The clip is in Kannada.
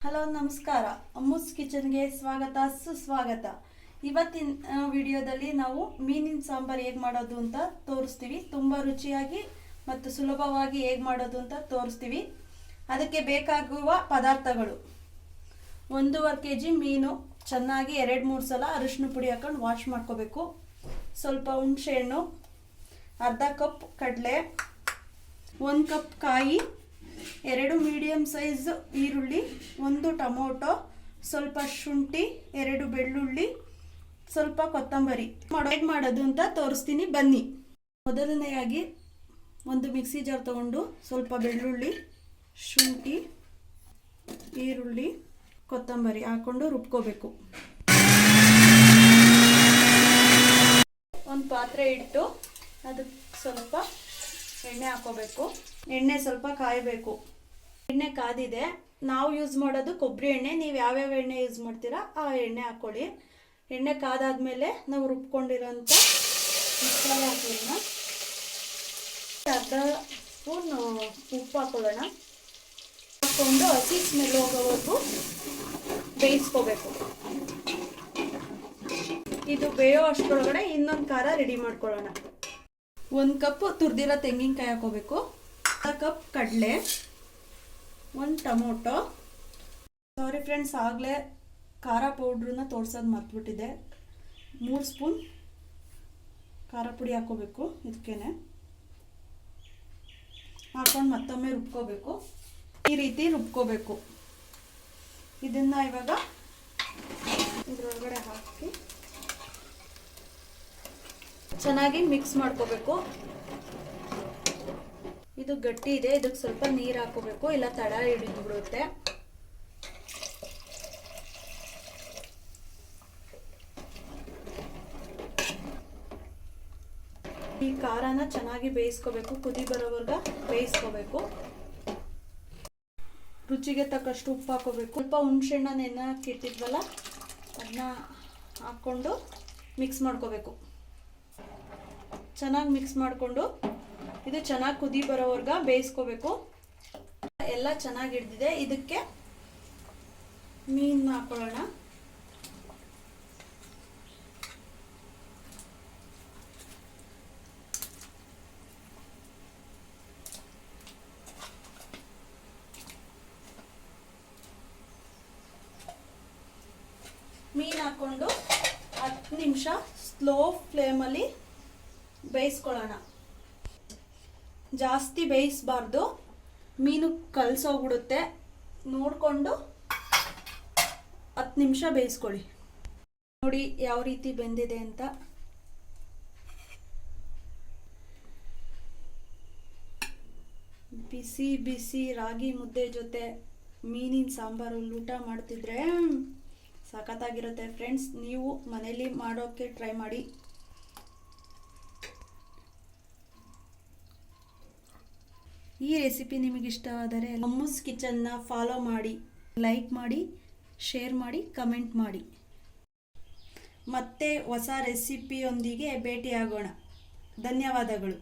ಹಲೋ ನಮಸ್ಕಾರ, ಅಮ್ಮುಸ್ ಕಿಚನ್ಗೆ ಸ್ವಾಗತ ಸುಸ್ವಾಗತ. ಇವತ್ತಿನ ವಿಡಿಯೋದಲ್ಲಿ ನಾವು ಮೀನಿನ ಸಾಂಬಾರು ಹೇಗೆ ಮಾಡೋದು ಅಂತ ತೋರಿಸ್ತೀವಿ. ತುಂಬ ರುಚಿಯಾಗಿ ಮತ್ತು ಸುಲಭವಾಗಿ ಹೇಗೆ ಮಾಡೋದು ಅಂತ ತೋರಿಸ್ತೀವಿ. ಅದಕ್ಕೆ ಬೇಕಾಗುವ ಪದಾರ್ಥಗಳು: 1.5 kg ಮೀನು ಚೆನ್ನಾಗಿ 2-3 ಸಲ ಅರಿಶಿನ ಪುಡಿ ಹಾಕೊಂಡು ವಾಶ್ ಮಾಡ್ಕೋಬೇಕು. ಸ್ವಲ್ಪ ಹುಣಸೆ ಹಣ್ಣು, ಅರ್ಧ ಕಪ್ ಕಡಲೆ, 1 ಕಪ್ ಕಾಯಿ, 2 ಮೀಡಿಯಮ್ ಸೈಜ್ ಈರುಳ್ಳಿ, 1 ಟೊಮೊಟೊ, ಸ್ವಲ್ಪ ಶುಂಠಿ, 2 ಬೆಳ್ಳುಳ್ಳಿ, ಸ್ವಲ್ಪ ಕೊತ್ತಂಬರಿ. ಹೇಗೆ ಮಾಡೋದು ಅಂತ ತೋರಿಸ್ತೀನಿ ಬನ್ನಿ. ಮೊದಲನೆಯಾಗಿ ಒಂದು ಮಿಕ್ಸಿ ಜಾರ್ ತಗೊಂಡು ಸ್ವಲ್ಪ ಬೆಳ್ಳುಳ್ಳಿ, ಶುಂಠಿ, ಈರುಳ್ಳಿ, ಕೊತ್ತಂಬರಿ ಹಾಕೊಂಡು ರುಬ್ಕೋಬೇಕು. ಒಂದು ಪಾತ್ರೆ ಇಟ್ಟು ಅದಕ್ಕೆ ಸ್ವಲ್ಪ ಎಣ್ಣೆ ಹಾಕೋಬೇಕು. ಎಣ್ಣೆ ಸ್ವಲ್ಪ ಕಾಯಬೇಕು. ಎಣ್ಣೆ ಕಾದಿದೆ. ನಾವು ಯೂಸ್ ಮಾಡೋದು ಕೊಬ್ಬರಿ ಎಣ್ಣೆ. ನೀವು ಯಾವ್ಯಾವ ಎಣ್ಣೆ ಯೂಸ್ ಮಾಡ್ತೀರಾ ಆ ಎಣ್ಣೆ ಹಾಕ್ಕೊಳ್ಳಿ. ಎಣ್ಣೆ ಕಾದಾದ್ಮೇಲೆ ನಾವು ರುಬ್ಕೊಂಡಿರೋಂಥ ಮಸಾಲ ಹಾಕೋಣ. ಅರ್ಧ ಸ್ಪೂನ್ ಉಪ್ಪು ಹಾಕೊಳ್ಳೋಣ. ಹಾಕ್ಕೊಂಡು ಹಸಿ ಸ್ಮೆಲ್ ಹೋಗೋವರೆಗೂ ಬೇಯಿಸ್ಕೋಬೇಕು. ಇದು ಬೇಯೋ ಅಷ್ಟರೊಳಗಡೆ ಇನ್ನೊಂದು ಖಾರ ರೆಡಿ ಮಾಡ್ಕೊಳ್ಳೋಣ. 1 ಕಪ್ ತುರಿದಿರೋ ತೆಂಗಿನಕಾಯಿ ಹಾಕೋಬೇಕು. 1 ಕಪ್ ಕಡಲೆ, 1 ಟೊಮೊಟೊ. ಸಾರಿ ಫ್ರೆಂಡ್ಸ್, ಆಗಲೇ ಖಾರ ಪೌಡ್ರನ್ನ ತೋರ್ಸೋದು ಮರ್ತ್ಬಿಟ್ಟಿದೆ. 3 ಸ್ಪೂನ್ ಖಾರ ಪುಡಿ ಹಾಕೋಬೇಕು. ಇದಕ್ಕೇನೆ ಹಾಕೊಂಡು ಮತ್ತೊಮ್ಮೆ ರುಬ್ಕೋಬೇಕು. ಈ ರೀತಿ ರುಬ್ಕೋಬೇಕು. ಇದನ್ನು ಇವಾಗ ಇದರೊಳಗಡೆ ಹಾಕಿ ಚೆನ್ನಾಗಿ ಮಿಕ್ಸ್ ಮಾಡ್ಕೋಬೇಕು. ಇದು ಗಟ್ಟಿ ಇದೆ, ಇದಕ್ಕೆ ಸ್ವಲ್ಪ ನೀರು ಹಾಕೋಬೇಕು, ಇಲ್ಲ ತಳ ಹಿಡಿದು ಬಿಡುತ್ತೆ. ಈ ಖಾರನ ಚೆನ್ನಾಗಿ ಬೇಯಿಸ್ಕೋಬೇಕು. ಕುದಿ ಬರೋವರೆಗೆ ಬೇಯಿಸ್ಕೋಬೇಕು. ರುಚಿಗೆ ತಕ್ಕಷ್ಟು ಉಪ್ಪು ಹಾಕೋಬೇಕು. ಸ್ವಲ್ಪ ಹುಣಸೆಹಣ್ಣ ನೆನೆಹಾಕಿ ಇಟ್ಟಿದ್ವಲ್ಲ ಅದನ್ನ ಹಾಕ್ಕೊಂಡು ಮಿಕ್ಸ್ ಮಾಡ್ಕೋಬೇಕು. ಚೆನ್ನಾಗಿ ಮಿಕ್ಸ್ ಮಾಡಿಕೊಂಡು ಇದು ಚೆನ್ನಾಗಿ ಕುದಿ ಬರೋವರೆಗೆ ಬೇಯಿಸ್ಕೋಬೇಕು. ಎಲ್ಲ ಚೆನ್ನಾಗಿ ಹಿಡಿದಿದೆ. ಇದಕ್ಕೆ ಮೀನು ಹಾಕೊಳ್ಳೋಣ. ಮೀನು ಹಾಕ್ಕೊಂಡು 10 ನಿಮಿಷ ಸ್ಲೋ ಫ್ಲೇಮಲ್ಲಿ ಬೇಯಿಸ್ಕೊಳ್ಳೋಣ. ಜಾಸ್ತಿ ಬೇಯಿಸಬಾರ್ದು, ಮೀನು ಕಲಸೋಗ್ಬಿಡುತ್ತೆ. ನೋಡಿಕೊಂಡು 10 ನಿಮಿಷ ಬೇಯಿಸ್ಕೊಳ್ಳಿ. ನೋಡಿ ಯಾವ ರೀತಿ ಬೆಂದಿದೆ ಅಂತ. ಬಿಸಿ ಬಿಸಿ ರಾಗಿ ಮುದ್ದೆ ಜೊತೆ ಮೀನಿನ ಸಾಂಬಾರು ಊಟ ಮಾಡ್ತಿದ್ರೆ ಸಖತ್ತಾಗಿರುತ್ತೆ ಫ್ರೆಂಡ್ಸ್. ನೀವು ಮನೇಲಿ ಮಾಡೋಕ್ಕೆ ಟ್ರೈ ಮಾಡಿ. ಈ ರೆಸಿಪಿ ನಿಮಗೆ ಇಷ್ಟವಾದರೆ ಅಮ್ಮುಸ್ ಕಿಚನ್ನ ಫಾಲೋ ಮಾಡಿ, ಲೈಕ್ ಮಾಡಿ, ಶೇರ್ ಮಾಡಿ, ಕಮೆಂಟ್ ಮಾಡಿ. ಮತ್ತೆ ಹೊಸ ರೆಸಿಪಿಯೊಂದಿಗೆ ಭೇಟಿಯಾಗೋಣ. ಧನ್ಯವಾದಗಳು.